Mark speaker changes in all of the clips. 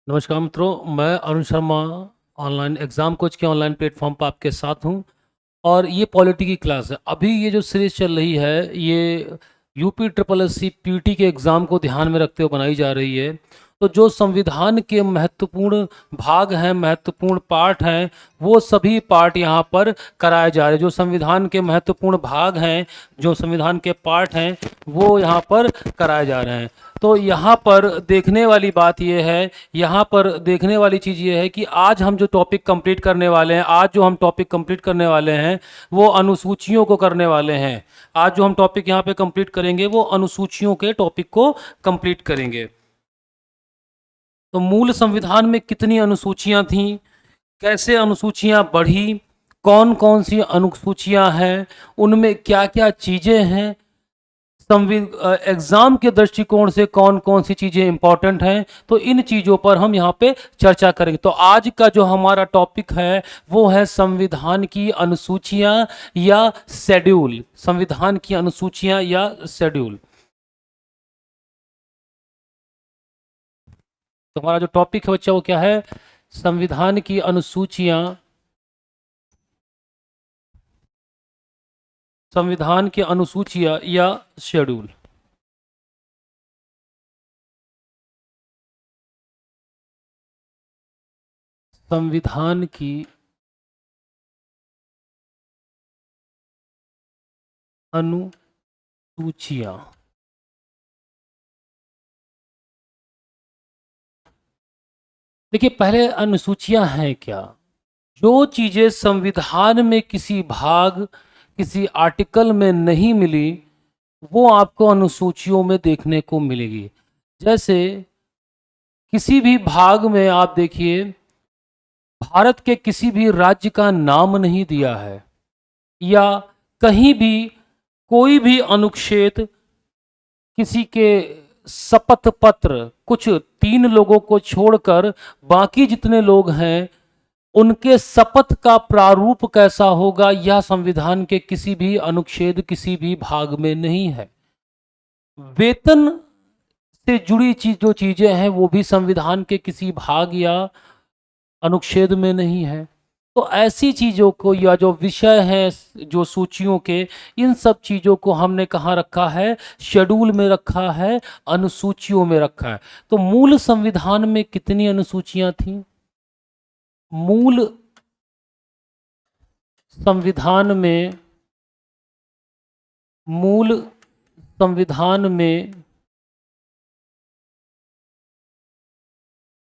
Speaker 1: नमस्कार मित्रों, मैं Arun Sharma online exam coach के ऑनलाइन प्लेटफॉर्म पर आपके साथ हूँ। और ये पॉलिटी की क्लास है। अभी ये जो सीरीज़ चल रही है ये UP triple S C PT के एग्ज़ाम को ध्यान में रखते हुए बनाई जा रही है। तो जो संविधान के महत्वपूर्ण भाग हैं, महत्वपूर्ण पार्ट हैं, वो सभी पार्ट यहाँ पर कराए जा रहे हैं। जो संविधान के महत्वपूर्ण भाग हैं, जो संविधान के पार्ट हैं, वो यहाँ पर कराए जा रहे हैं। तो यहाँ पर देखने वाली बात यह है, यहाँ पर देखने वाली चीज़ ये है कि आज हम जो टॉपिक कंप्लीट करने वाले हैं, आज जो हम टॉपिक कंप्लीट करने वाले हैं वो अनुसूचियों को करने वाले हैं। आज जो हम टॉपिक यहाँ पे कंप्लीट करेंगे वो अनुसूचियों के टॉपिक को कंप्लीट करेंगे। तो मूल संविधान में कितनी अनुसूचियां थीं, कैसे अनुसूचियां बढ़ी, कौन कौन सी अनुसूचियां हैं, उनमें क्या क्या चीज़ें हैं, एग्जाम के दृष्टिकोण से कौन कौन सी चीज़ें इंपॉर्टेंट हैं, तो इन चीज़ों पर हम यहाँ पे चर्चा करेंगे। तो आज का जो हमारा टॉपिक है वो है संविधान की अनुसूचियाँ या शेड्यूल। संविधान की अनुसूचियाँ या शेड्यूल। तो हमारा जो टॉपिक है बच्चा वो क्या है? संविधान की अनुसूचियाँ, संविधान की अनुसूचियाँ या शेड्यूल। संविधान की अनुसूचियाँ। देखिए, पहले अनुसूचियाँ हैं क्या? जो चीज़ें संविधान में किसी भाग, किसी आर्टिकल में नहीं मिली, वो आपको अनुसूचियों में देखने को मिलेगी। जैसे किसी भी भाग में आप देखिए, भारत के किसी भी राज्य का नाम नहीं दिया है, या कहीं भी कोई भी अनुच्छेद किसी के शपथ पत्र, कुछ 3 लोगों को छोड़कर बाकी जितने लोग हैं उनके शपथ का प्रारूप कैसा होगा, यह संविधान के किसी भी अनुच्छेद, किसी भी भाग में नहीं है। वेतन से जुड़ी चीज, जो चीजें हैं वो भी संविधान के किसी भाग या अनुच्छेद में नहीं है। तो ऐसी चीजों को, या जो विषय हैं जो सूचियों के, इन सब चीजों को हमने कहाँ रखा है? शेड्यूल में रखा है, अनुसूचियों में रखा है। तो मूल संविधान में कितनी अनुसूचियां थीं? मूल संविधान में, मूल संविधान में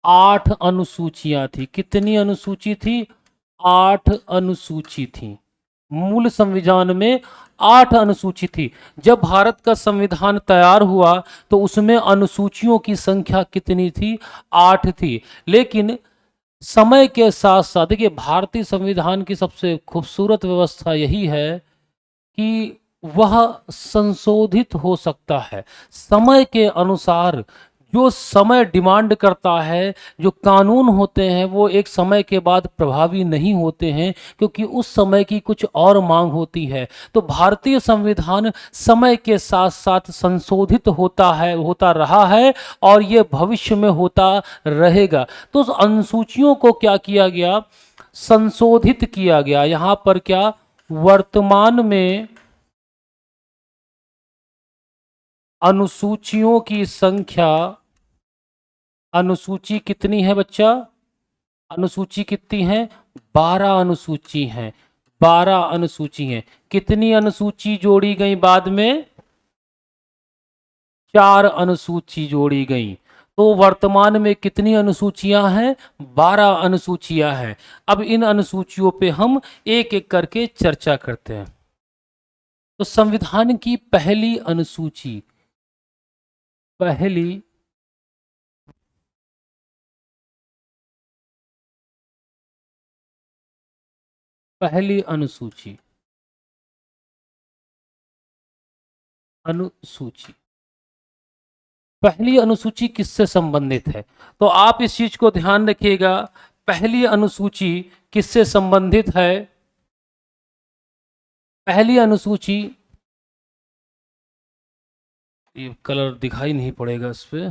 Speaker 1: 8 अनुसूचियां थी। कितनी अनुसूची थी? 8 अनुसूची थी। मूल संविधान में 8 अनुसूची थी। जब भारत का संविधान तैयार हुआ तो उसमें अनुसूचियों की संख्या कितनी थी? 8 थी। लेकिन समय के साथ साथ, देखिए, भारतीय संविधान की सबसे खूबसूरत व्यवस्था यही है कि वह संशोधित हो सकता है समय के अनुसार। जो समय डिमांड करता है, जो कानून होते हैं वो एक समय के बाद प्रभावी नहीं होते हैं, क्योंकि उस समय की कुछ और मांग होती है। तो भारतीय संविधान समय के साथ साथ संशोधित होता है, होता रहा है, और ये भविष्य में होता रहेगा। तो उस अनुसूचियों को क्या किया गया? संशोधित किया गया। यहाँ पर क्या, वर्तमान में अनुसूचियों की संख्या, अनुसूची कितनी है बच्चा? अनुसूची कितनी है? 12 अनुसूची हैं। 12 अनुसूची हैं। कितनी अनुसूची जोड़ी गई बाद में? 4 अनुसूची जोड़ी गई। तो वर्तमान में कितनी अनुसूचियां हैं? 12 अनुसूचियां हैं। अब इन अनुसूचियों पे हम एक एक करके चर्चा करते हैं। तो संविधान की पहली अनुसूची, पहली पहली अनुसूची, अनुसूची, पहली अनुसूची किससे संबंधित है? तो आप इस चीज को ध्यान रखिएगा। पहली अनुसूची किससे संबंधित है? पहली अनुसूची, ये कलर दिखाई नहीं पड़ेगा इस पे।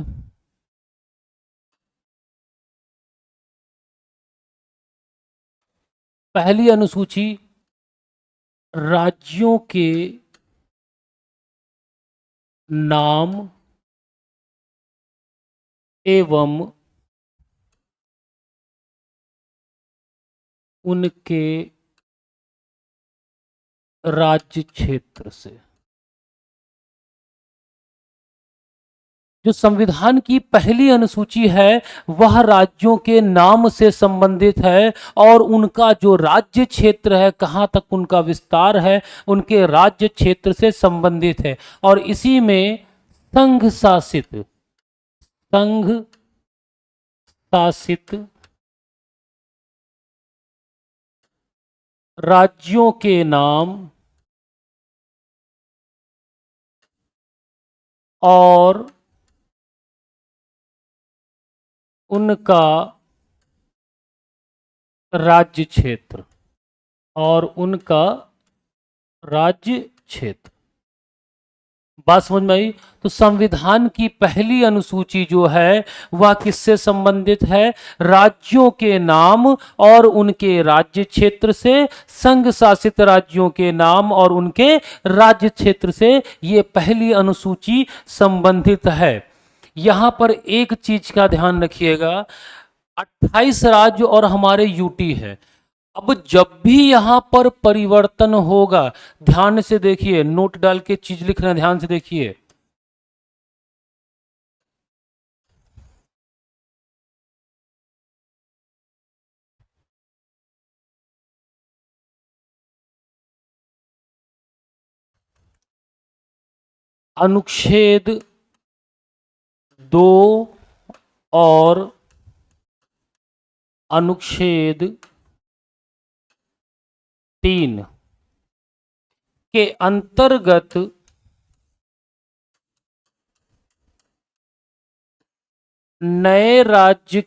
Speaker 1: पहली अनुसूची राज्यों के नाम एवं उनके राज्य क्षेत्र से। जो संविधान की पहली अनुसूची है वह राज्यों के नाम से संबंधित है और उनका जो राज्य क्षेत्र है, कहाँ तक उनका विस्तार है, उनके राज्य क्षेत्र से संबंधित है। और इसी में संघ शासित राज्यों के नाम और उनका राज्य क्षेत्र बात समझ में आई? तो संविधान की पहली अनुसूची जो है वह किससे संबंधित है? राज्यों के नाम और उनके राज्य क्षेत्र से, संघ शासित राज्यों के नाम और उनके राज्य क्षेत्र से ये पहली अनुसूची संबंधित है। यहां पर एक चीज का ध्यान रखिएगा, 28 राज्य और हमारे यूटी है। अब जब भी यहां पर परिवर्तन होगा, ध्यान से देखिए, नोट डाल के चीज लिख रहे हैं, ध्यान से देखिए। अनुच्छेद 2 और अनुच्छेद 3 के अंतर्गत नए राज्य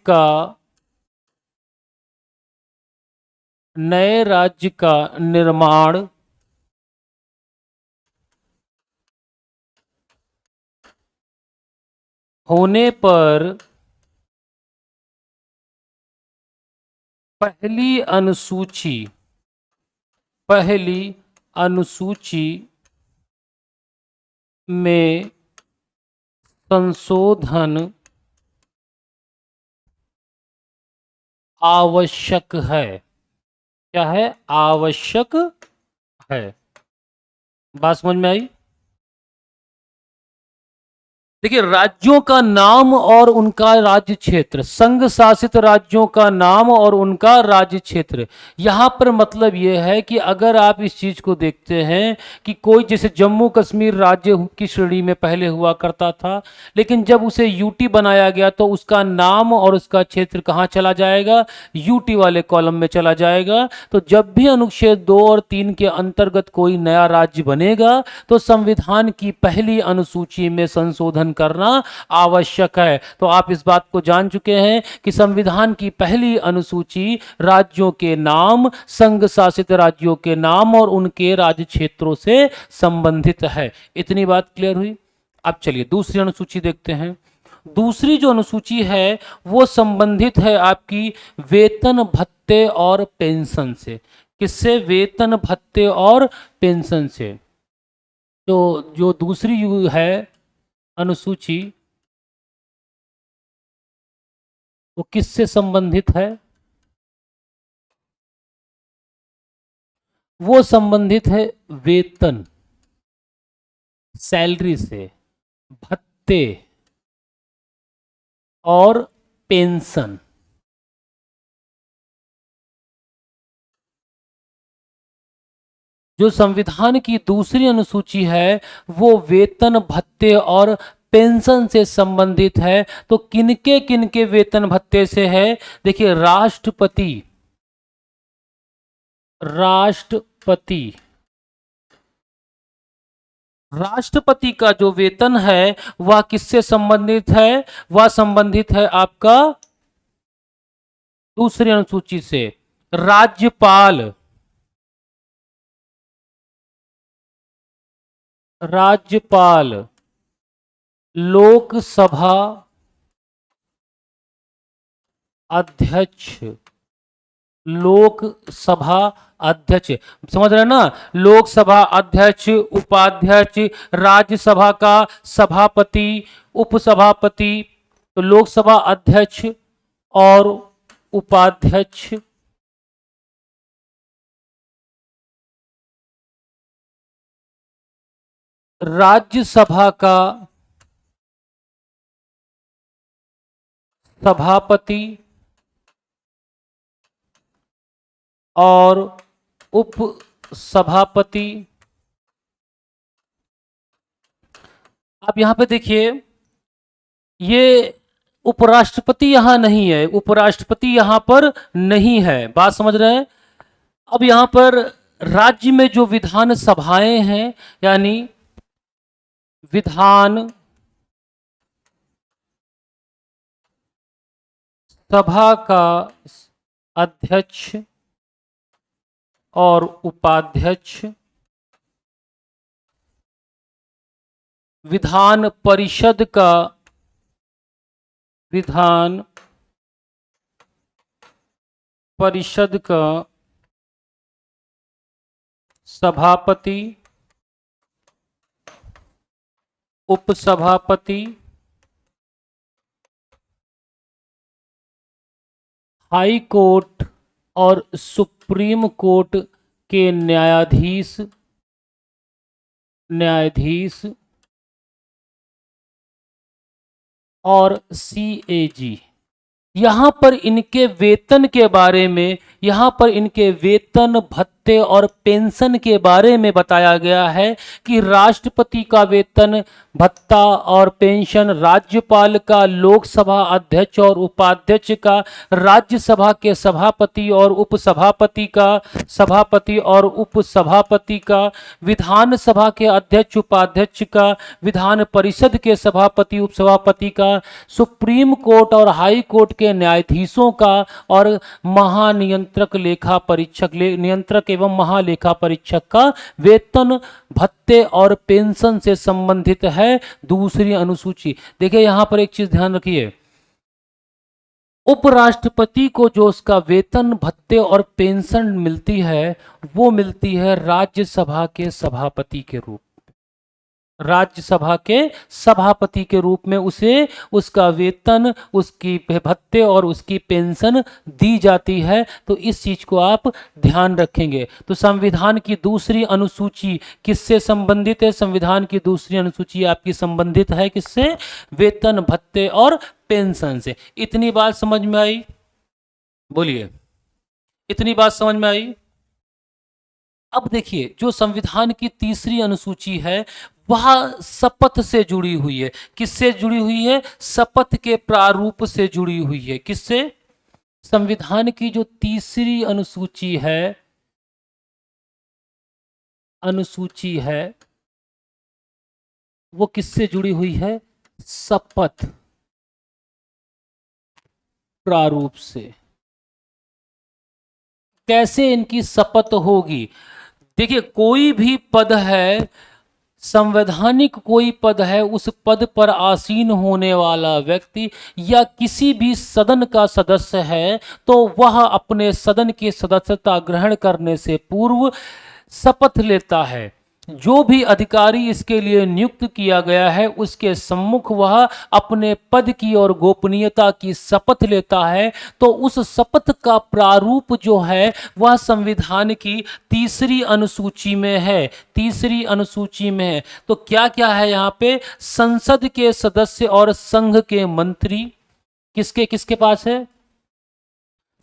Speaker 1: का निर्माण होने पर पहली अनुसूची में संशोधन आवश्यक है। क्या है? आवश्यक है। बात समझ में आई? देखिए, राज्यों का नाम और उनका राज्य क्षेत्र, संघ शासित राज्यों का नाम और उनका राज्य क्षेत्र, यहां पर मतलब यह है कि अगर आप इस चीज को देखते हैं कि कोई जैसे जम्मू कश्मीर राज्य की श्रेणी में पहले हुआ करता था, लेकिन जब उसे यूटी बनाया गया तो उसका नाम और उसका क्षेत्र कहां चला जाएगा? यूटी वाले कॉलम में चला जाएगा। तो जब भी अनुच्छेद 2 और 3 के अंतर्गत कोई नया राज्य बनेगा तो संविधान की पहली अनुसूची में संशोधन करना आवश्यक है। तो आप इस बात को जान चुके हैं कि संविधान की पहली अनुसूची राज्यों के नाम, संघ शासित राज्यों के नाम और उनके राज्य क्षेत्रों से संबंधित है। इतनी बात क्लियर हुई? अब चलिए दूसरी अनुसूची देखते हैं। दूसरी जो अनुसूची है वो संबंधित है आपकी वेतन भत्ते और पेंशन से। किससे? वेतन भत्ते और पेंशन से। तो जो दूसरी है अनुसूची, वो किससे संबंधित है? वो संबंधित है वेतन, सैलरी से, भत्ते और पेंशन। जो संविधान की दूसरी अनुसूची है वो वेतन भत्ते और पेंशन से संबंधित है। तो किनके किनके वेतन भत्ते से है? देखिए, राष्ट्रपति राष्ट्रपति का जो वेतन है वह किससे संबंधित है? वह संबंधित है आपका दूसरी अनुसूची से। राज्यपाल, लोकसभा अध्यक्ष, लोकसभा अध्यक्ष, समझ रहे हैं ना, लोकसभा अध्यक्ष, उपाध्यक्ष, राज्यसभा का सभापति, उपसभापति। तो लोकसभा अध्यक्ष और उपाध्यक्ष, राज्यसभा का सभापति और उप सभापति। आप यहां पे देखिए, ये उपराष्ट्रपति यहां नहीं है, उपराष्ट्रपति यहां पर नहीं है, बात समझ रहे हैं। अब यहां पर राज्य में जो विधान सभाएं हैं, यानी विधान सभा का अध्यक्ष और उपाध्यक्ष, विधान परिषद का सभापति, उपसभापति, हाई कोर्ट और सुप्रीम कोर्ट के न्यायाधीश और सीएजी। यहां पर इनके वेतन के बारे में, यहां पर इनके वेतन, भत्ते और पेंशन के बारे में बताया गया है कि राष्ट्रपति का वेतन, भत्ता और पेंशन, राज्यपाल का, लोकसभा अध्यक्ष और उपाध्यक्ष का, राज्यसभा के सभापति और उपसभापति का, सभापति और उपसभापति का, विधानसभा के अध्यक्ष उपाध्यक्ष का, विधान परिषद के सभापति उपसभापति का, सुप्रीम कोर्ट और हाई कोर्ट के न्यायाधीशों का और महानियंत्रक लेखा परीक्षक, नियंत्रक एवं महालेखा परीक्षक का वेतन, भत्ते और पेंशन से संबंधित है दूसरी अनुसूची। देखिए यहां पर एक चीज ध्यान रखिए, उपराष्ट्रपति को जो उसका वेतन, भत्ते और पेंशन मिलती है, वो मिलती है राज्यसभा के सभापति के रूप, राज्यसभा के सभापति के रूप में उसे उसका वेतन, उसकी भत्ते और उसकी पेंशन दी जाती है। तो इस चीज को आप ध्यान रखेंगे। तो संविधान की दूसरी अनुसूची किससे संबंधित है? संविधान की दूसरी अनुसूची आपकी संबंधित है किससे? वेतन, भत्ते और पेंशन से। इतनी बात समझ में आई? बोलिए, इतनी बात समझ में आई? अब देखिए, जो संविधान की तीसरी अनुसूची है वह शपथ से जुड़ी हुई है। किससे जुड़ी हुई है? शपथ के प्रारूप से जुड़ी हुई है। किससे? संविधान की जो तीसरी अनुसूची है वो किससे जुड़ी हुई है? शपथ प्रारूप से। कैसे इनकी शपथ होगी? देखिए, कोई भी पद है, संवैधानिक कोई पद है, उस पद पर आसीन होने वाला व्यक्ति या किसी भी सदन का सदस्य है तो वह अपने सदन की सदस्यता ग्रहण करने से पूर्व शपथ लेता है। जो भी अधिकारी इसके लिए नियुक्त किया गया है उसके सम्मुख वह अपने पद की और गोपनीयता की शपथ लेता है। तो उस शपथ का प्रारूप जो है वह संविधान की तीसरी अनुसूची में है, तीसरी अनुसूची में है। तो क्या क्या है यहाँ पे? संसद के सदस्य और संघ के मंत्री किसके किसके पास है?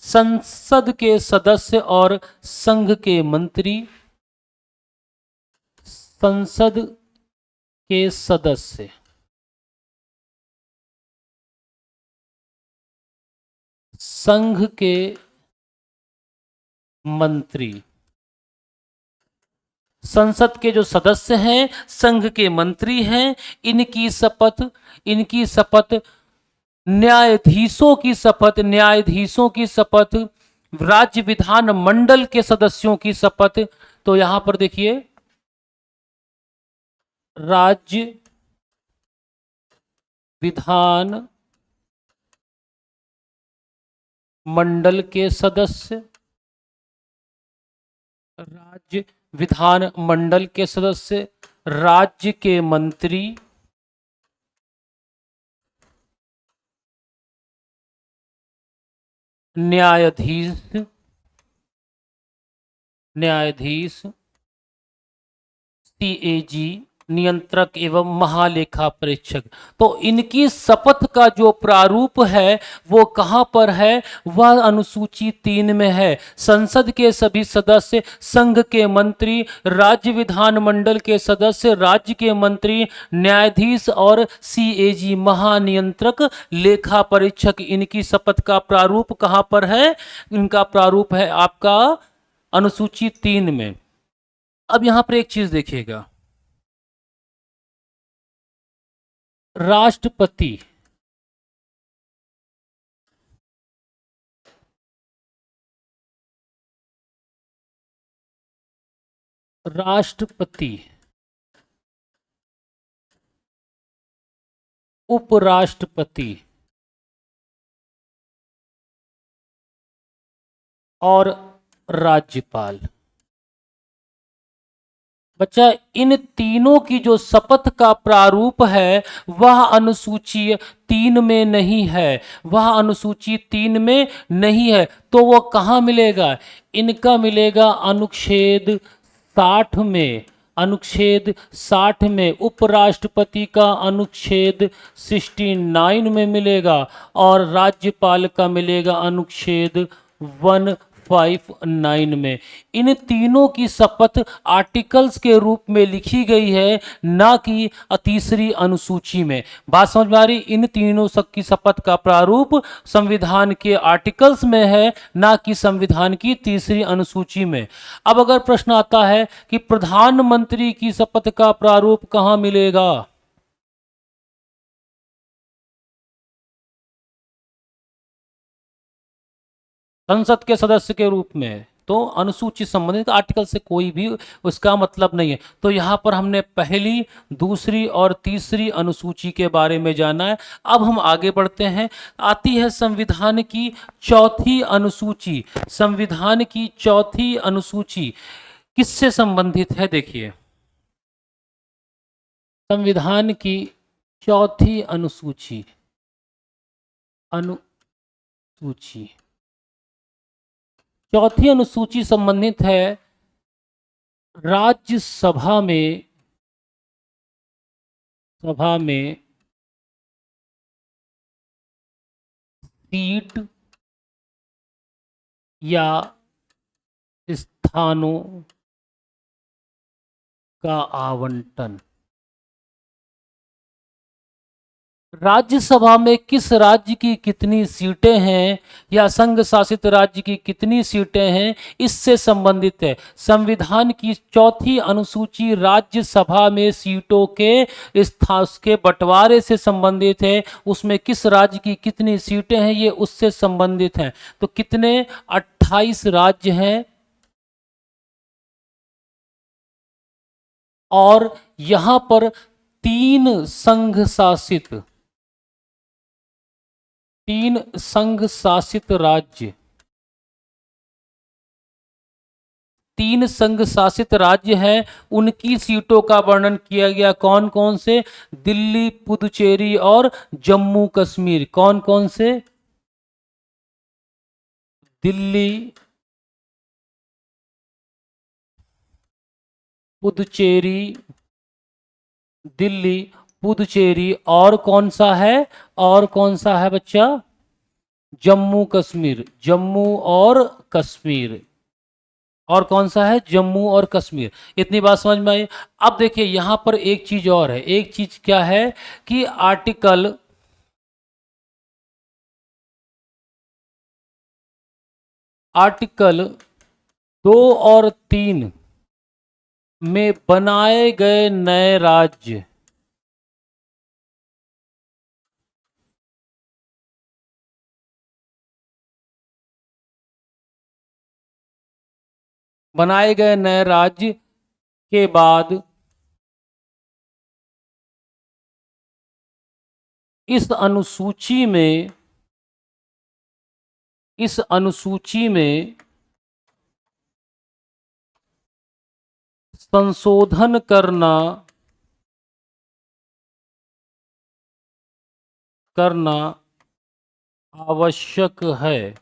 Speaker 1: संसद के सदस्य और संघ के मंत्री, संसद के सदस्य, संघ के मंत्री, संसद के जो सदस्य हैं, संघ के मंत्री हैं, इनकी शपथ न्यायाधीशों की शपथ, न्यायाधीशों की शपथ, राज्य विधान मंडल के सदस्यों की शपथ। तो यहां पर देखिए, राज्य विधान मंडल के सदस्य, राज्य विधान मंडल के सदस्य, राज्य के मंत्री, न्यायाधीश, न्यायाधीश, सीएजी, नियंत्रक एवं महालेखा परीक्षक। तो इनकी शपथ का जो प्रारूप है वो कहां पर है? वह अनुसूची 3 में है। संसद के सभी सदस्य, संघ के मंत्री, राज्य विधानमंडल के सदस्य, राज्य के मंत्री, न्यायाधीश और सीएजी महानियंत्रक लेखा परीक्षक, इनकी शपथ का प्रारूप कहां पर है? इनका प्रारूप है आपका अनुसूची 3 में। अब यहां पर एक चीज देखिएगा, राष्ट्रपति, राष्ट्रपति, उपराष्ट्रपति और राज्यपाल। बच्चा, इन तीनों की जो शपथ का प्रारूप है वह अनुसूची 3 में नहीं है, वह अनुसूची 3 में नहीं है। तो वो कहाँ मिलेगा? इनका मिलेगा अनुच्छेद 60 में। अनुच्छेद 60 में उपराष्ट्रपति का अनुच्छेद 69 में मिलेगा और राज्यपाल का मिलेगा अनुच्छेद 159 में। इन तीनों की शपथ आर्टिकल्स के रूप में लिखी गई है, ना कि तीसरी अनुसूची में। बात समझ में आ रही? इन तीनों की शपथ का प्रारूप संविधान के आर्टिकल्स में है, ना कि संविधान की तीसरी अनुसूची में। अब अगर प्रश्न आता है कि प्रधानमंत्री की शपथ का प्रारूप कहां मिलेगा? संसद के सदस्य के रूप में, तो अनुसूचित संबंधित आर्टिकल से कोई भी उसका मतलब नहीं है। तो यहाँ पर हमने पहली, दूसरी और तीसरी अनुसूची के बारे में जाना है। अब हम आगे बढ़ते हैं। आती है संविधान की चौथी अनुसूची। संविधान की चौथी अनुसूची किससे संबंधित है? देखिए, संविधान की चौथी अनुसूची, अनुसूची, चौथी अनुसूची संबंधित है राज्यसभा में, सभा में सीट या स्थानों का आवंटन। राज्यसभा में किस राज्य की कितनी सीटें हैं या संघ शासित राज्य की कितनी सीटें हैं, इससे संबंधित है। संविधान की चौथी अनुसूची राज्यसभा में सीटों के स्थान के बंटवारे से संबंधित है। उसमें किस राज्य की कितनी सीटें हैं ये उससे संबंधित है। तो कितने? 28 राज्य हैं और यहां पर 3 संघ शासित, 3 संघ शासित राज्य, 3 संघ शासित राज्य हैं। उनकी सीटों का वर्णन किया गया। कौन कौन से? दिल्ली, पुदुचेरी और जम्मू कश्मीर। कौन कौन से? दिल्ली, पुदुचेरी, दिल्ली, पुदुचेरी और कौन सा है? और कौन सा है बच्चा? जम्मू कश्मीर, जम्मू और कश्मीर। और कौन सा है? जम्मू और कश्मीर। इतनी बात समझ में आई? अब देखिए यहां पर एक चीज और है। एक चीज क्या है कि आर्टिकल, आर्टिकल 2 और 3 में बनाए गए नए राज्य, बनाए गए नए राज्य के बाद इस अनुसूची में, इस अनुसूची में संशोधन करना आवश्यक है।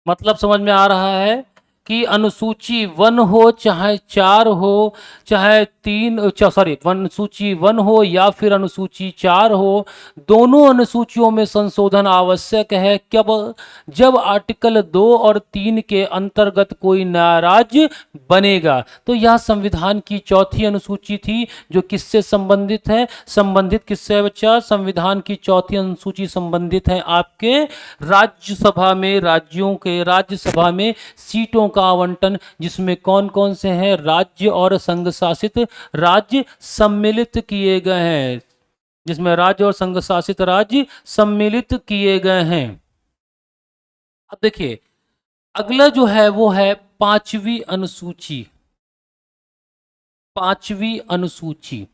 Speaker 1: मतलब समझ में आ रहा है कि अनुसूची 1 हो चाहे 4 हो चाहे 3 सॉरी अनुसूची 1 हो या फिर अनुसूची 4 हो, दोनों अनुसूचियों में संशोधन आवश्यक है। कब? जब आर्टिकल 2 और 3 के अंतर्गत कोई नया राज्य बनेगा। तो यह संविधान की चौथी अनुसूची थी जो किससे संबंधित है? संबंधित किससे है बच्चा? संविधान की चौथी अनुसूची संबंधित है आपके राज्यसभा में, राज्यों के राज्यसभा में सीटों का आवंटन, जिसमें कौन कौन से हैं? राज्य और संघ शासित राज्य सम्मिलित किए गए हैं, जिसमें राज्य और संघ शासित राज्य सम्मिलित किए गए हैं। अब देखिए अगला जो है वो है पांचवी अनुसूची। पांचवी अनुसूची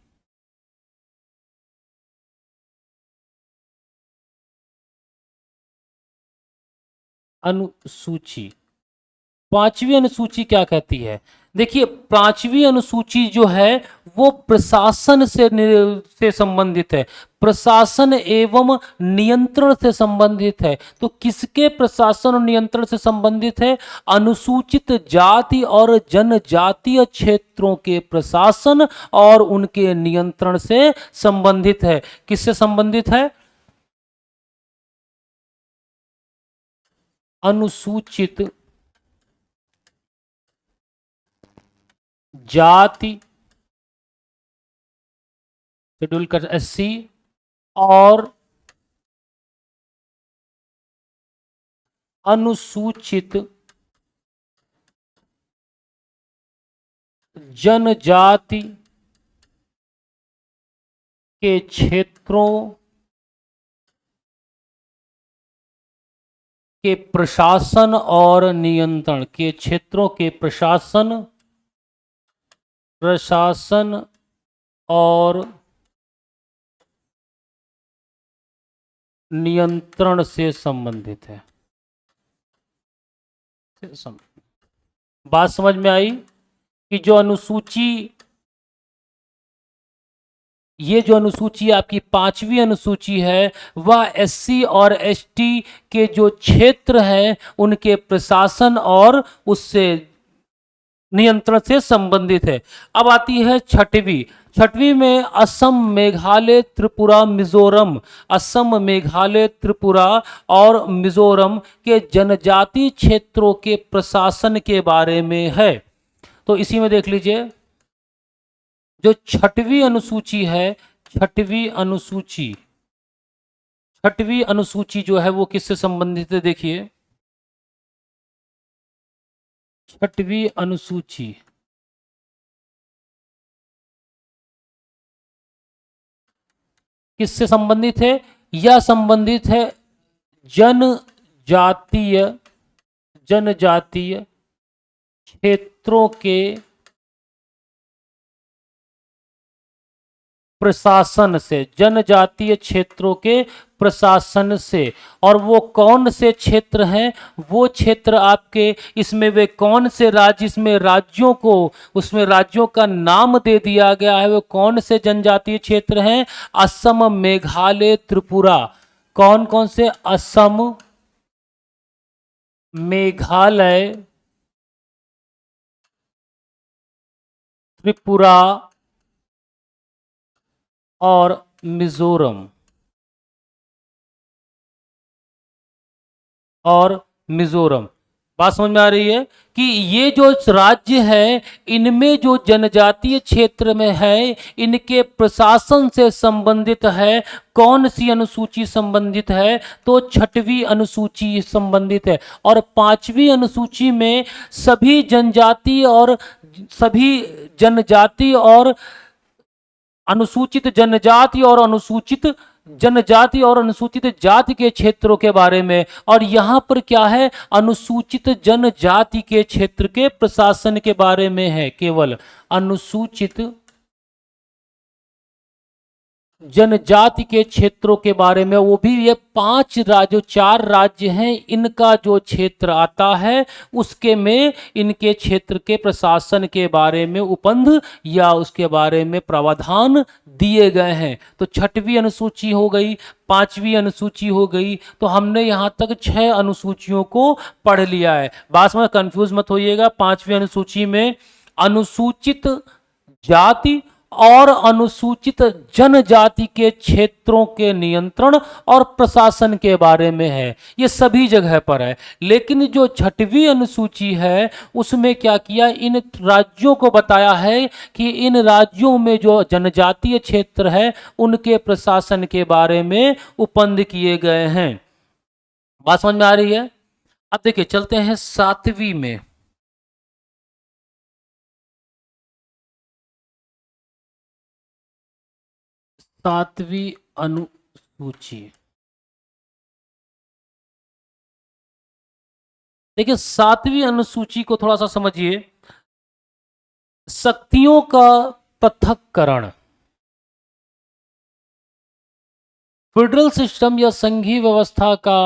Speaker 1: अनुसूची पांचवी अनुसूची क्या कहती है? देखिए पांचवी अनुसूची जो है वो प्रशासन से संबंधित है, प्रशासन एवं नियंत्रण से संबंधित है। तो किसके प्रशासन और नियंत्रण से संबंधित है? अनुसूचित जाति और जनजातीय क्षेत्रों के प्रशासन और उनके नियंत्रण से संबंधित है। किससे संबंधित है? अनुसूचित जाति, शेड्यूल कर SC और अनुसूचित जनजाति के क्षेत्रों के प्रशासन और नियंत्रण, के क्षेत्रों के प्रशासन और नियंत्रण से संबंधित है। बात समझ में आई कि जो अनुसूची, ये जो अनुसूची आपकी पांचवी अनुसूची है वह SC और ST के जो क्षेत्र हैं उनके प्रशासन और उससे नियंत्रण से संबंधित है। अब आती है छठवीं। छठवीं में असम, मेघालय, त्रिपुरा, मिजोरम, असम, मेघालय, त्रिपुरा और मिजोरम के जनजातीय क्षेत्रों के प्रशासन के बारे में है। तो इसी में देख लीजिए जो छठवीं अनुसूची है, छठवीं अनुसूची जो है वो किससे संबंधित है? देखिए छठवीं अनुसूची किससे संबंधित है? यह संबंधित है जनजातीय क्षेत्रों के प्रशासन से, जनजातीय क्षेत्रों के प्रशासन से। और वो कौन से क्षेत्र हैं? वो क्षेत्र आपके, इसमें वे कौन से राज्य, इसमें राज्यों को, उसमें राज्यों का नाम दे दिया गया है। वो कौन से जनजातीय क्षेत्र हैं? असम, मेघालय, त्रिपुरा। कौन कौन से? असम, मेघालय, त्रिपुरा और मिजोरम बात समझ में आ रही है कि ये जो राज्य है इनमें जो जनजातीय क्षेत्र में है इनके प्रशासन से संबंधित है। कौन सी अनुसूची संबंधित है? तो छठवीं अनुसूची संबंधित है। और पांचवी अनुसूची में सभी जनजाति और अनुसूचित जनजाति और अनुसूचित जाति के क्षेत्रों के बारे में। और यहां पर क्या है? अनुसूचित जनजाति के क्षेत्र के प्रशासन के बारे में है। केवल अनुसूचित जनजाति के क्षेत्रों के बारे में, वो भी ये 5 राज्य, 4 राज्य हैं, इनका जो क्षेत्र आता है उसके में इनके क्षेत्र के प्रशासन के बारे में उपबंध या उसके बारे में प्रावधान दिए गए हैं। तो 6वीं अनुसूची हो गई, 5वीं अनुसूची हो गई, तो हमने यहाँ तक 6 अनुसूचियों को पढ़ लिया है। बात में कंफ्यूज मत होइएगा, 5वीं अनुसूची में अनुसूचित जाति और अनुसूचित जनजाति के क्षेत्रों के नियंत्रण और प्रशासन के बारे में है, ये सभी जगह पर है। लेकिन जो 6वीं अनुसूची है उसमें क्या किया, इन राज्यों को बताया है कि इन राज्यों में जो जनजातीय क्षेत्र है उनके प्रशासन के बारे में उपबंध किए गए हैं। बात समझ में आ रही है? अब देखिए चलते हैं 7वीं में। 7वीं अनुसूची, देखिए 7वीं अनुसूची को थोड़ा सा समझिए। शक्तियों का पृथक्करण, फेडरल सिस्टम या संघीय व्यवस्था का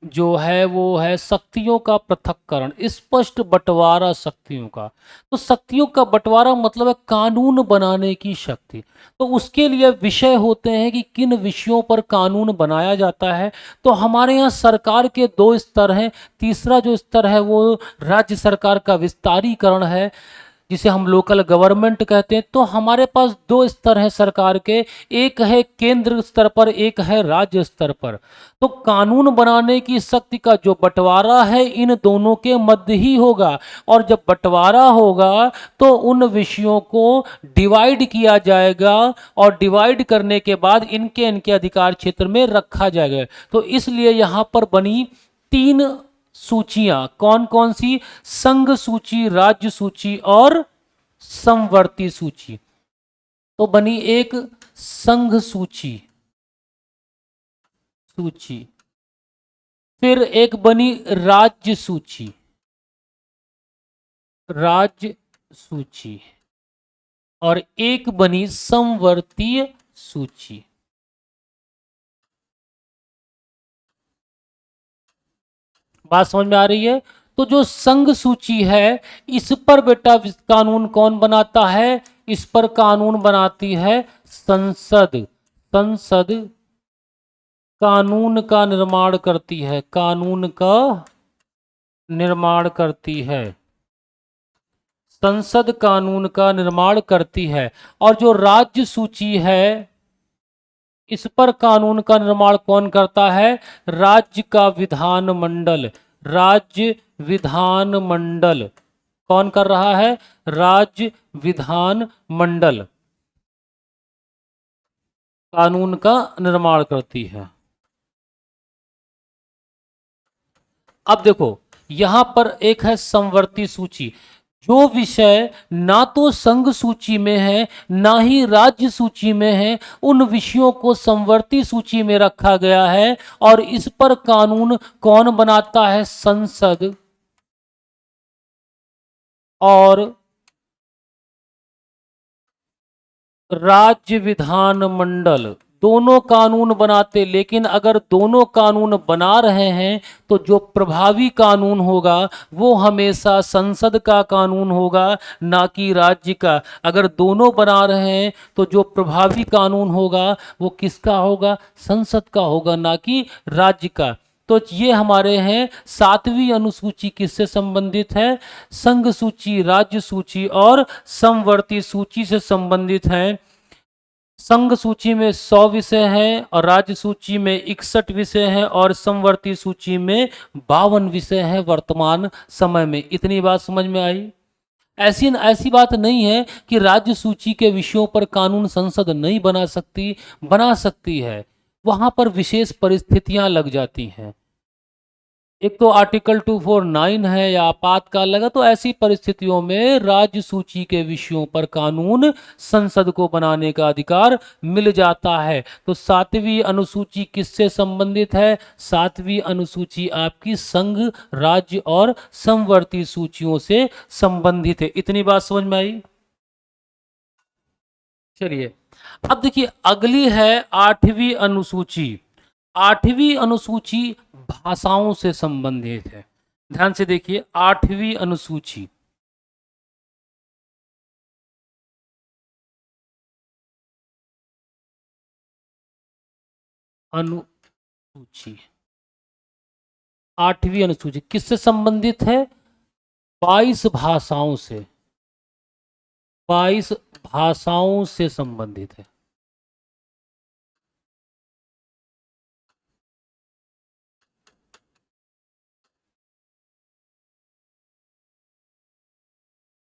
Speaker 1: जो है वो है शक्तियों का पृथक्करण, स्पष्ट बंटवारा शक्तियों का। तो शक्तियों का बंटवारा मतलब है कानून बनाने की शक्ति। तो उसके लिए विषय होते हैं कि किन विषयों पर कानून बनाया जाता है। तो हमारे यहाँ सरकार के 2 स्तर हैं। तीसरा जो स्तर है वो राज्य सरकार का विस्तारीकरण है, जिसे हम लोकल गवर्नमेंट कहते हैं। तो हमारे पास 2 स्तर हैं सरकार के, एक है केंद्र स्तर पर, एक है राज्य स्तर पर। तो कानून बनाने की शक्ति का जो बंटवारा है इन दोनों के मध्य ही होगा, और जब बंटवारा होगा तो उन विषयों को डिवाइड किया जाएगा, और डिवाइड करने के बाद इनके इनके अधिकार क्षेत्र में रखा जाएगा। तो इसलिए यहाँ पर बनी 3 सूचियां, कौन कौन सी? संघ सूची, राज्य सूची और समवर्ती सूची। तो बनी एक संघ सूची, फिर एक बनी राज्य सूची, और एक बनी समवर्तीय सूची। बात समझ में आ रही है? तो जो संघ सूची है इस पर बेटा कानून कौन बनाता है? इस पर कानून बनाती है संसद। संसद कानून का निर्माण करती है, कानून का निर्माण करती है, संसद कानून का निर्माण करती है। और जो राज्य सूची है इस पर कानून का निर्माण कौन करता है? राज्य का विधानमंडल। राज्य विधानमंडल कौन कर रहा है? राज्य विधानमंडल कानून का निर्माण करती है। अब देखो यहां पर एक है समवर्ती सूची, जो विषय ना तो संघ सूची में है ना ही राज्य सूची में है, उन विषयों को समवर्ती सूची में रखा गया है। और इस पर कानून कौन बनाता है? संसद और राज्य विधानमंडल दोनों कानून बनाते। लेकिन अगर दोनों कानून बना रहे हैं तो जो प्रभावी कानून होगा वो हमेशा संसद का कानून होगा, ना कि राज्य का। अगर दोनों बना रहे हैं तो जो प्रभावी कानून होगा वो किसका होगा? संसद का होगा, ना कि राज्य का। तो ये हमारे हैं 7वीं अनुसूची किससे संबंधित है? संघ सूची, राज्य सूची और समवर्ती सूची से संबंधित है। संघ सूची में 100 विषय हैं और राज्य सूची में 61 विषय हैं और समवर्ती सूची में 52 विषय हैं वर्तमान समय में। इतनी बात समझ में आई? ऐसी बात नहीं है कि राज्य सूची के विषयों पर कानून संसद नहीं बना सकती, बना सकती है। वहां पर विशेष परिस्थितियां लग जाती हैं। एक तो आर्टिकल 249 है या आपातकाल लगा, तो ऐसी परिस्थितियों में राज्य सूची के विषयों पर कानून संसद को बनाने का अधिकार मिल जाता है। तो 7वीं अनुसूची किससे संबंधित है? 7वीं अनुसूची आपकी संघ, राज्य और समवर्ती सूचियों से संबंधित है। इतनी बात समझ में आई? चलिए अब देखिए अगली है आठवीं अनुसूची। आठवीं अनुसूची भाषाओं से संबंधित है। ध्यान से देखिए आठवीं अनुसूची। अनुसूची, आठवीं अनुसूची किससे संबंधित है? 22 भाषाओं से, 22 भाषाओं से संबंधित है।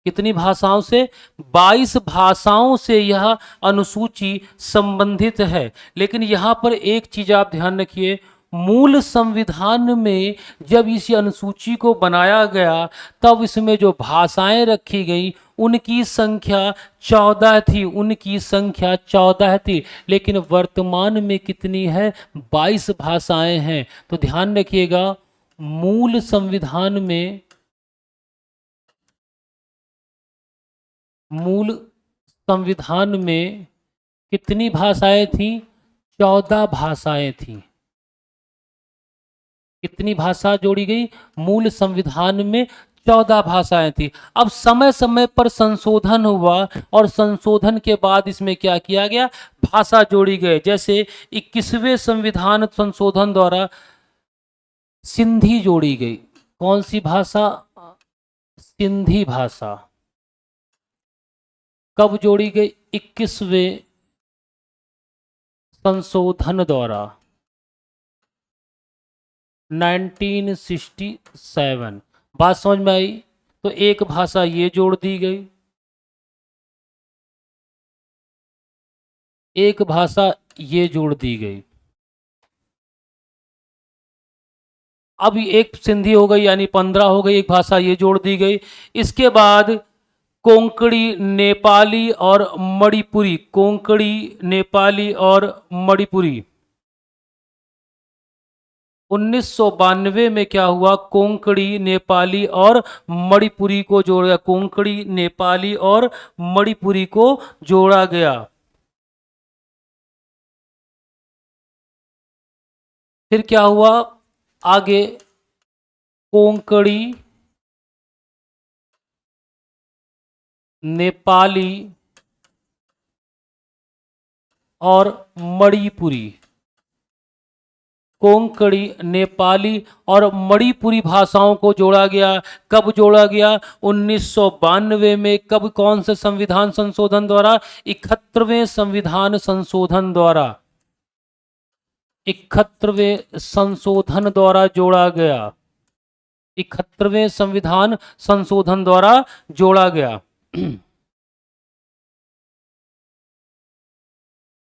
Speaker 1: कितनी भाषाओं से? 22 भाषाओं से यह अनुसूची संबंधित है। लेकिन यहाँ पर एक चीज आप ध्यान रखिए, मूल संविधान में जब इस अनुसूची को बनाया गया तब इसमें जो भाषाएं रखी गई उनकी संख्या 14 थी, उनकी संख्या 14 थी। लेकिन वर्तमान में कितनी है? 22 भाषाएं हैं। तो ध्यान रखिएगा, मूल संविधान में, मूल संविधान में कितनी भाषाएं थी? 14 भाषाएं थी। कितनी भाषा जोड़ी गई? मूल संविधान में 14 भाषाएं थी। अब समय समय पर संशोधन हुआ और संशोधन के बाद इसमें क्या किया गया? भाषा जोड़ी गए। जैसे 21वें संविधान संशोधन द्वारा सिंधी जोड़ी गई। कौन सी भाषा? सिंधी भाषा। कब जोड़ी गई? 21वें संशोधन द्वारा 1967। बात समझ में आई? तो एक भाषा ये जोड़ दी गई, एक भाषा ये जोड़ दी गई। अब एक सिंधी हो गई, यानी 15 हो गई, एक भाषा ये जोड़ दी गई। इसके बाद कोंकणी, नेपाली और मणिपुरी, कोंकणी, नेपाली और मणिपुरी। 1992 में क्या हुआ? कोंकणी, नेपाली और मणिपुरी को जोड़ा गया। कोंकणी, नेपाली और मणिपुरी को जोड़ा गया। फिर क्या हुआ आगे? कोंकणी, नेपाली और मणिपुरी, कोंकणी, नेपाली और मणिपुरी भाषाओं को जोड़ा गया। कब जोड़ा गया? 1992 में। कब? कौन से संविधान संशोधन द्वारा? 71वें संविधान संशोधन द्वारा, 71वें संशोधन द्वारा जोड़ा गया। 71वें संविधान संशोधन द्वारा जोड़ा गया।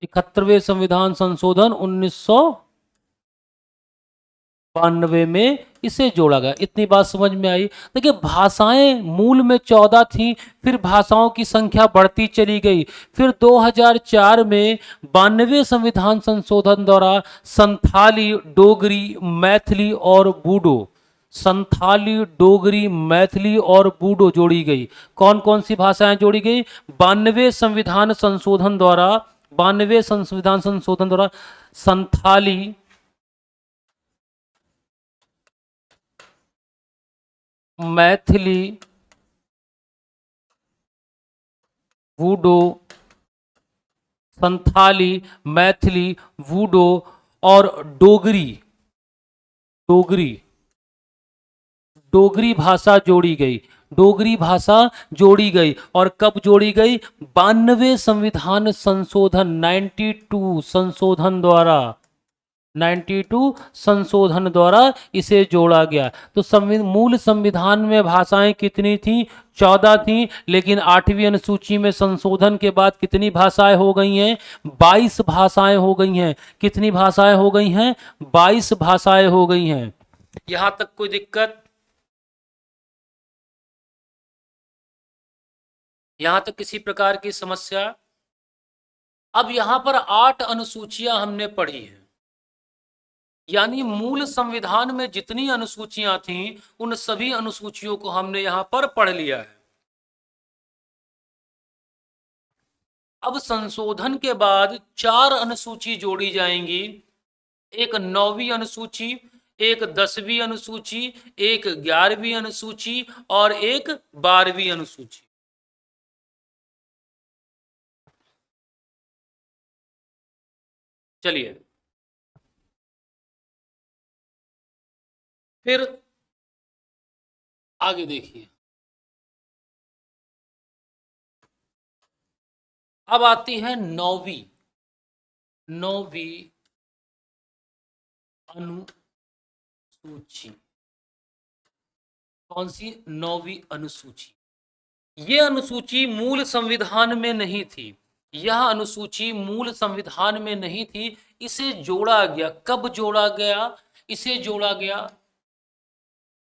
Speaker 1: 71वें संविधान संशोधन 1992 में इसे जोड़ा गया। इतनी बात समझ में आई? देखिए भाषाएं मूल में 14 थी, फिर भाषाओं की संख्या बढ़ती चली गई। फिर 2004 में 92वें संविधान संशोधन द्वारा संथाली, डोगरी, मैथिली और बूडो, संथाली, डोगरी, मैथिली और बूडो जोड़ी गई। कौन कौन सी भाषाएं जोड़ी गई? 92वें संविधान संशोधन द्वारा, 92वें संविधान संशोधन द्वारा संथाली, मैथिली, वूडो, संथाली, मैथिली, वूडो और डोगरी, डोगरी, डोगरी भाषा जोड़ी गई। डोगरी भाषा जोड़ी गई। और कब जोड़ी गई? 92वें संविधान संशोधन 92 संशोधन द्वारा, 92 संशोधन द्वारा इसे जोड़ा गया। तो मूल संविधान में भाषाएं कितनी थी? 14 थी। लेकिन आठवीं अनुसूची में संशोधन के बाद कितनी भाषाएं हो गई हैं? 22 भाषाएं हो गई हैं। कितनी भाषाएं हो गई हैं? 22 भाषाएं हो गई हैं। यहां तक कोई दिक्कत? यहां तक किसी प्रकार की समस्या? अब यहां पर 8 अनुसूचियां हमने पढ़ी हैं, यानी मूल संविधान में जितनी अनुसूचियां थीं उन सभी अनुसूचियों को हमने यहां पर पढ़ लिया है। अब संशोधन के बाद 4 अनुसूची जोड़ी जाएंगी, एक 9वीं अनुसूची, एक 10वीं अनुसूची, एक 11वीं अनुसूची और एक 12वीं अनुसूची। चलिए फिर आगे देखिए। अब आती है 9वीं अनुसूची। कौन सी? 9वीं अनुसूची। ये अनुसूची मूल संविधान में नहीं थी, यह अनुसूची मूल संविधान में नहीं थी, इसे जोड़ा गया। कब जोड़ा गया? इसे जोड़ा गया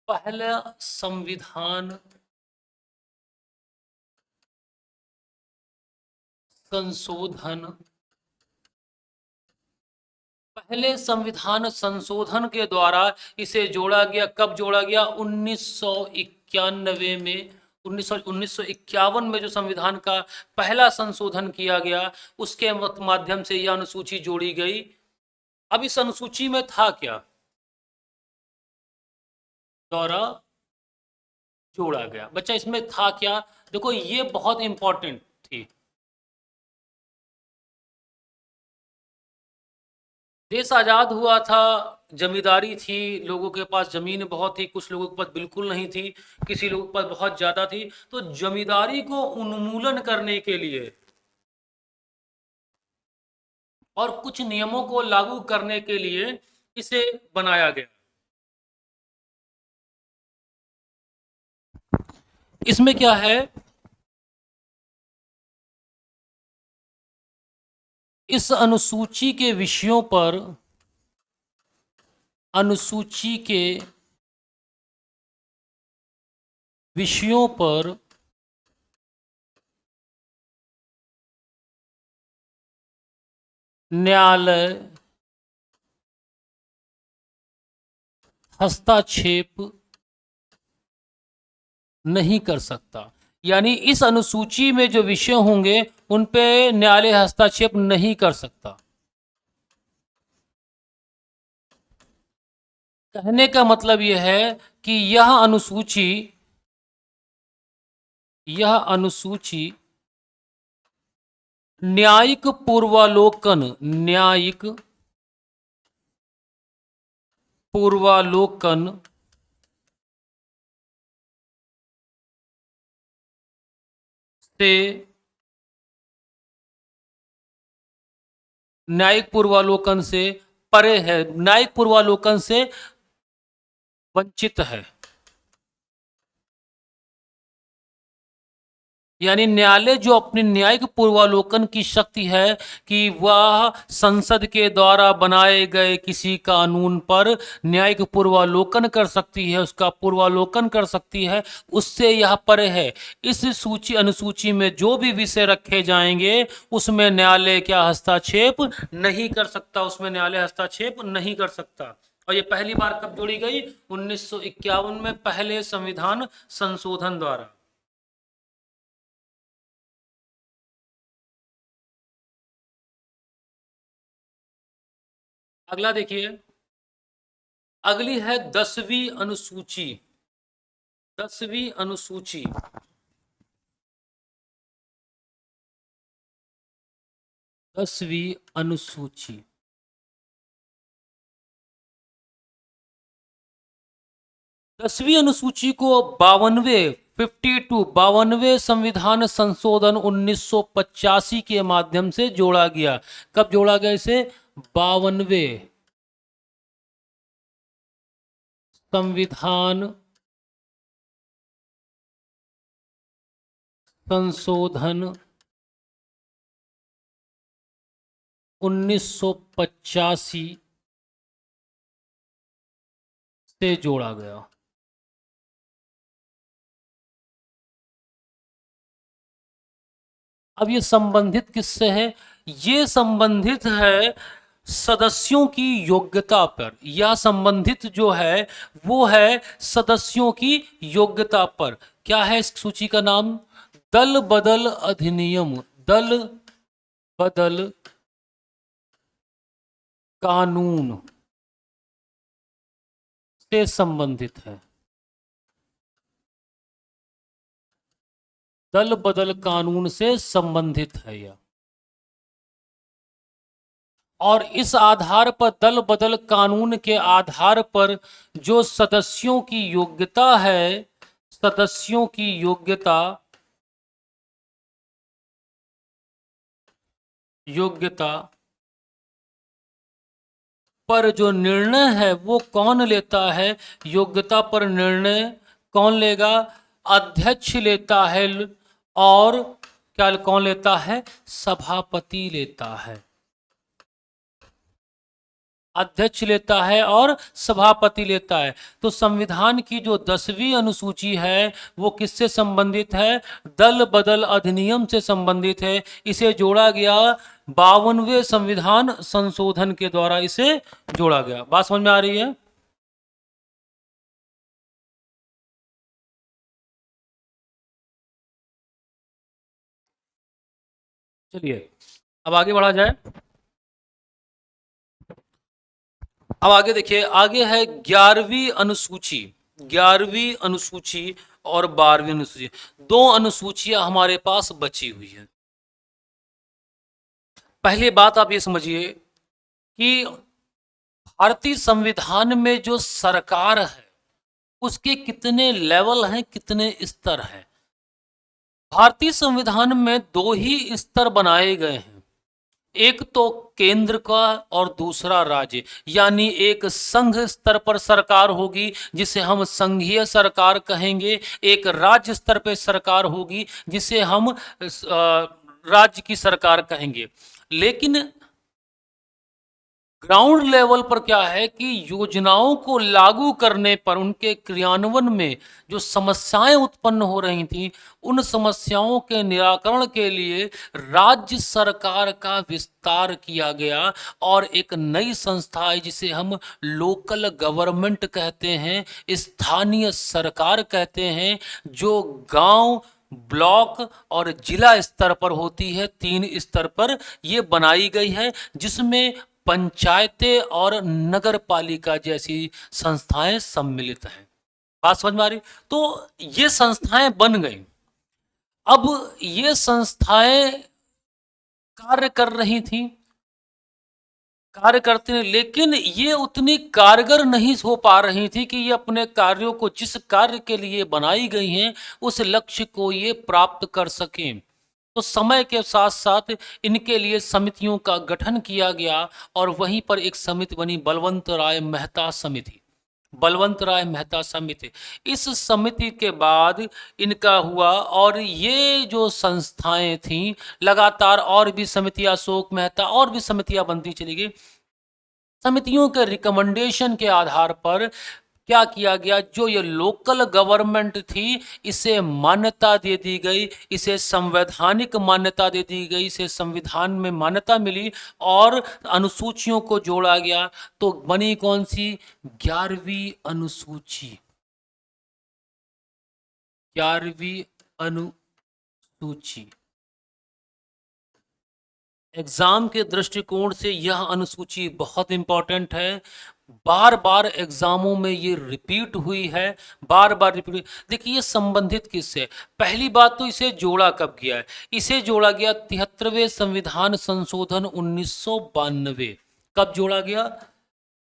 Speaker 1: पहला संविधान संशोधन, पहले संविधान संशोधन के द्वारा इसे जोड़ा गया। कब जोड़ा गया? 1991 में। 1951 में जो संविधान का पहला संशोधन किया गया, उसके माध्यम से यह अनुसूची जोड़ी गई। अब इस अनुसूची में था क्या? द्वारा जोड़ा गया। बच्चा इसमें था क्या? देखो ये बहुत इंपॉर्टेंट थी। देश आजाद हुआ था, जमींदारी थी, लोगों के पास जमीन बहुत थी, कुछ लोगों के पास बिल्कुल नहीं थी, किसी लोगों के पास बहुत ज्यादा थी। तो जमींदारी को उन्मूलन करने के लिए और कुछ नियमों को लागू करने के लिए इसे बनाया गया। इसमें क्या है? इस अनुसूची के विषयों पर, अनुसूची के विषयों पर न्यायालय हस्तक्षेप नहीं कर सकता। यानी इस अनुसूची में जो विषय होंगे उन पे न्यायालय हस्तक्षेप नहीं कर सकता। कहने का मतलब यह है कि यह अनुसूची न्यायिक पूर्वालोकन से न्यायिक पूर्वालोकन से परे है, न्यायिक पूर्वालोकन से वंचित है। यानी न्यायालय जो अपनी न्यायिक पूर्वालोकन की शक्ति है कि वह संसद के द्वारा बनाए गए किसी कानून पर न्यायिक पूर्वालोकन कर सकती है, उसका पूर्वालोकन कर सकती है, उससे यह परे है। इस अनुसूची में जो भी विषय रखे जाएंगे उसमें न्यायालय क्या हस्तक्षेप नहीं कर सकता, उसमें न्यायालय हस्तक्षेप नहीं कर सकता। और ये पहली बार कब जोड़ी गई? 1951 में, पहले संविधान संशोधन द्वारा। अगला देखिए, अगली है 10वीं अनुसूची। 10वीं अनुसूची, 10वीं अनुसूची। 10वीं अनुसूची को 52वें संविधान संशोधन 1985 के माध्यम से जोड़ा गया। कब जोड़ा गया इसे? 52वें संविधान संशोधन 1985 से जोड़ा गया। अब ये संबंधित किससे है? ये संबंधित है सदस्यों की योग्यता पर। यह संबंधित जो है वो है सदस्यों की योग्यता पर। क्या है इस सूची का नाम? दल बदल अधिनियम। दल बदल कानून से संबंधित है। दल बदल कानून से संबंधित है यह। और इस आधार पर, दल बदल कानून के आधार पर जो सदस्यों की योग्यता है, सदस्यों की योग्यता पर जो निर्णय है वो कौन लेता है? योग्यता पर निर्णय कौन लेगा? अध्यक्ष लेता है। और क्या कौन लेता है? सभापति लेता है। अध्यक्ष लेता है और सभापति लेता है। तो संविधान की जो 10वीं अनुसूची है वो किससे संबंधित है? दल बदल अधिनियम से संबंधित है। इसे जोड़ा गया 52वें संविधान संशोधन के द्वारा, इसे जोड़ा गया। बात समझ में आ रही है? चलिए अब आगे बढ़ा जाए। अब आगे देखिए, आगे है 11वीं अनुसूची। 11वीं अनुसूची और 12वीं अनुसूची, दो अनुसूचियां हमारे पास बची हुई है। पहली बात आप ये समझिए कि भारतीय संविधान में जो सरकार है उसके कितने लेवल हैं, कितने स्तर हैं। भारतीय संविधान में दो ही स्तर बनाए गए हैं, एक तो केंद्र का और दूसरा राज्य। यानी एक संघ स्तर पर सरकार होगी जिसे हम संघीय सरकार कहेंगे, एक राज्य स्तर पर सरकार होगी जिसे हम राज्य की सरकार कहेंगे। लेकिन ग्राउंड लेवल पर क्या है कि योजनाओं को लागू करने पर, उनके क्रियान्वयन में जो समस्याएं उत्पन्न हो रही थी, उन समस्याओं के निराकरण के लिए राज्य सरकार का विस्तार किया गया और एक नई संस्था है जिसे हम लोकल गवर्नमेंट कहते हैं, स्थानीय सरकार कहते हैं, जो गांव, ब्लॉक और जिला स्तर पर होती है। 3 स्तर पर ये बनाई गई है, जिसमें पंचायतें और नगर पालिका जैसी संस्थाएं सम्मिलित हैं। बात समझ में आ रही? तो ये संस्थाएं बन गई। अब ये संस्थाएं कार्य कर रही थी, कार्य करते हैं, लेकिन ये उतनी कारगर नहीं हो पा रही थी कि ये अपने कार्यों को, जिस कार्य के लिए बनाई गई हैं, उस लक्ष्य को ये प्राप्त कर सकें। तो समय के साथ साथ इनके लिए समितियों का गठन किया गया और वहीं पर एक समिति बनी, बलवंत राय मेहता समिति। बलवंत राय मेहता समिति, इस समिति के बाद इनका हुआ और ये जो संस्थाएं थीं, लगातार और भी समितियां, अशोक मेहता और भी समितियां बनती चली गई। समितियों के रिकमेंडेशन के आधार पर क्या किया गया, जो ये लोकल गवर्नमेंट थी इसे मान्यता दे दी गई, इसे संवैधानिक मान्यता दे दी गई, इसे संविधान में मान्यता मिली और अनुसूचियों को जोड़ा गया। तो बनी कौन सी? 11वीं अनुसूची। 11वीं अनुसूची। एग्जाम के दृष्टिकोण से यह अनुसूची बहुत इंपॉर्टेंट है। बार बार एग्जामों में ये रिपीट हुई है, बार बार रिपीट। देखिए ये संबंधित किससे? पहली बात तो इसे जोड़ा कब गया है? इसे जोड़ा गया 73वें संविधान संशोधन 1992। कब जोड़ा गया?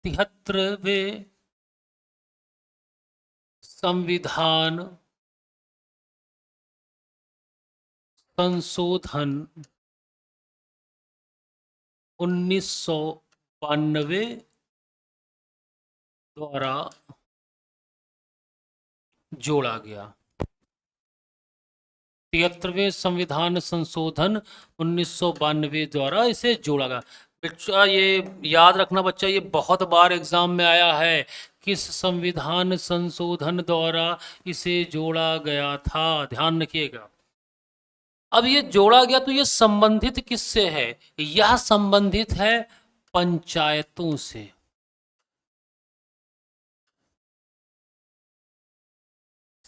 Speaker 1: 73वें संविधान संशोधन 1992 द्वारा जोड़ा गया। 73वें संविधान संशोधन 1992 द्वारा इसे जोड़ा गया। बच्चा ये याद रखना, बच्चा ये बहुत बार एग्जाम में आया है, किस संविधान संशोधन द्वारा इसे जोड़ा गया था, ध्यान रखिएगा। अब ये जोड़ा गया तो ये संबंधित किससे है? यह संबंधित है पंचायतों से।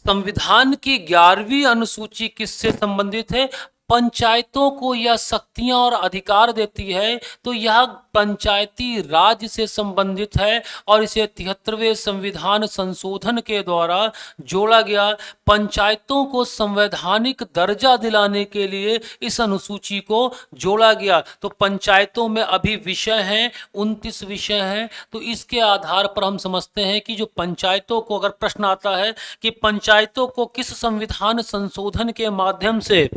Speaker 1: संविधान की 11वीं अनुसूची किससे संबंधित है? पंचायतों को यह शक्तियां और अधिकार देती है, तो यह पंचायती राज से संबंधित है और इसे 73वें संविधान संशोधन के द्वारा जोड़ा गया। पंचायतों को संवैधानिक दर्जा दिलाने के लिए इस अनुसूची को जोड़ा गया। तो पंचायतों में अभी विषय हैं, 29 विषय हैं। तो इसके आधार पर हम समझते हैं कि जो पंचायतों को, अगर प्रश्न आता है कि पंचायतों को किस संविधान संशोधन के माध्यम से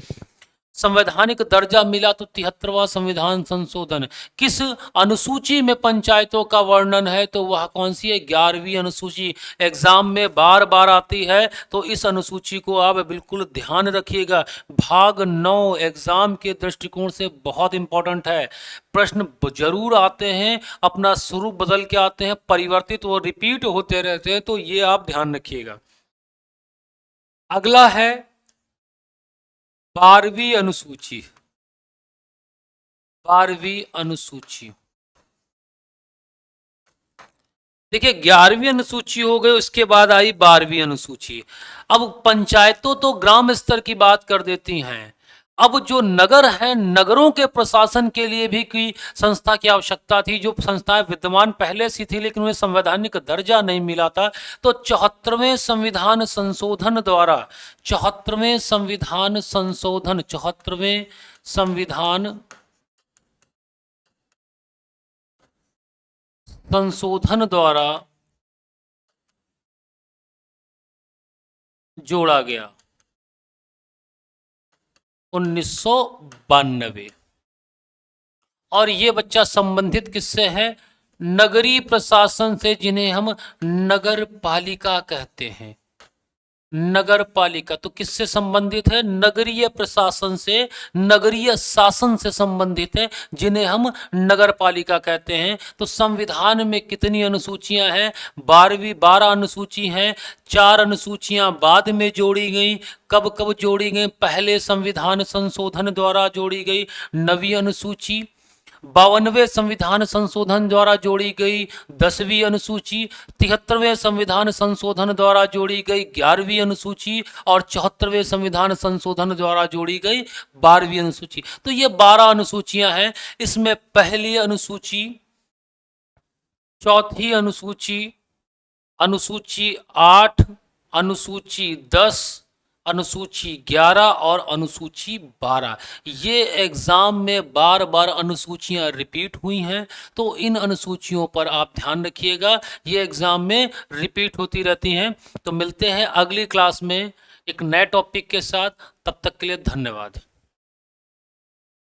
Speaker 1: संवैधानिक दर्जा मिला, तो 73वां संविधान संशोधन। किस अनुसूची में पंचायतों का वर्णन है, तो वह कौन सी है, 11वीं अनुसूची। एग्जाम में बार बार आती है, तो इस अनुसूची को आप बिल्कुल ध्यान रखिएगा। भाग 9 एग्जाम के दृष्टिकोण से बहुत इंपॉर्टेंट है। प्रश्न जरूर आते हैं, अपना स्वरूप बदल के आते हैं, परिवर्तित और रिपीट होते रहते हैं, तो ये आप ध्यान रखिएगा। अगला है 12वीं अनुसूची। 12वीं अनुसूची, देखिए 11वीं अनुसूची हो गई, उसके बाद आई 12वीं अनुसूची। अब पंचायतों तो ग्राम स्तर की बात कर देती हैं। अब जो नगर है, नगरों के प्रशासन के लिए भी कोई संस्था की आवश्यकता थी। जो संस्थाएं विद्यमान पहले से थी लेकिन उन्हें संवैधानिक दर्जा नहीं मिला था, तो 74वें संविधान संशोधन द्वारा 74वें संविधान संशोधन 74वें संविधान संशोधन द्वारा जोड़ा गया 1992। और ये बच्चा संबंधित किससे है, नगरीय प्रशासन से, जिन्हें हम नगर पालिका कहते हैं। नगर पालिका तो किससे संबंधित है, नगरीय प्रशासन से, नगरीय शासन से संबंधित है, जिन्हें हम नगर पालिका कहते हैं। तो संविधान में कितनी अनुसूचियां हैं, 12 अनुसूची हैं। 4 अनुसूचियां बाद में जोड़ी गई। कब कब जोड़ी गई, पहले संविधान संशोधन द्वारा जोड़ी गई 9वीं अनुसूची। 52वें संविधान संशोधन द्वारा जोड़ी गई 10वीं अनुसूची। 73वें संविधान संशोधन द्वारा जोड़ी गई 11वीं अनुसूची और 74वें संविधान संशोधन द्वारा जोड़ी गई 12वीं अनुसूची। तो ये 12 अनुसूचियां हैं। इसमें पहली अनुसूची, चौथी अनुसूची, अनुसूची 8, अनुसूची 10, अनुसूची 11 और अनुसूची 12। ये एग्जाम में बार बार अनुसूचियां रिपीट हुई हैं, तो इन अनुसूचियों पर आप ध्यान रखिएगा। ये एग्जाम में रिपीट होती रहती हैं। तो मिलते हैं अगली क्लास में एक नए टॉपिक के साथ। तब तक के लिए धन्यवाद।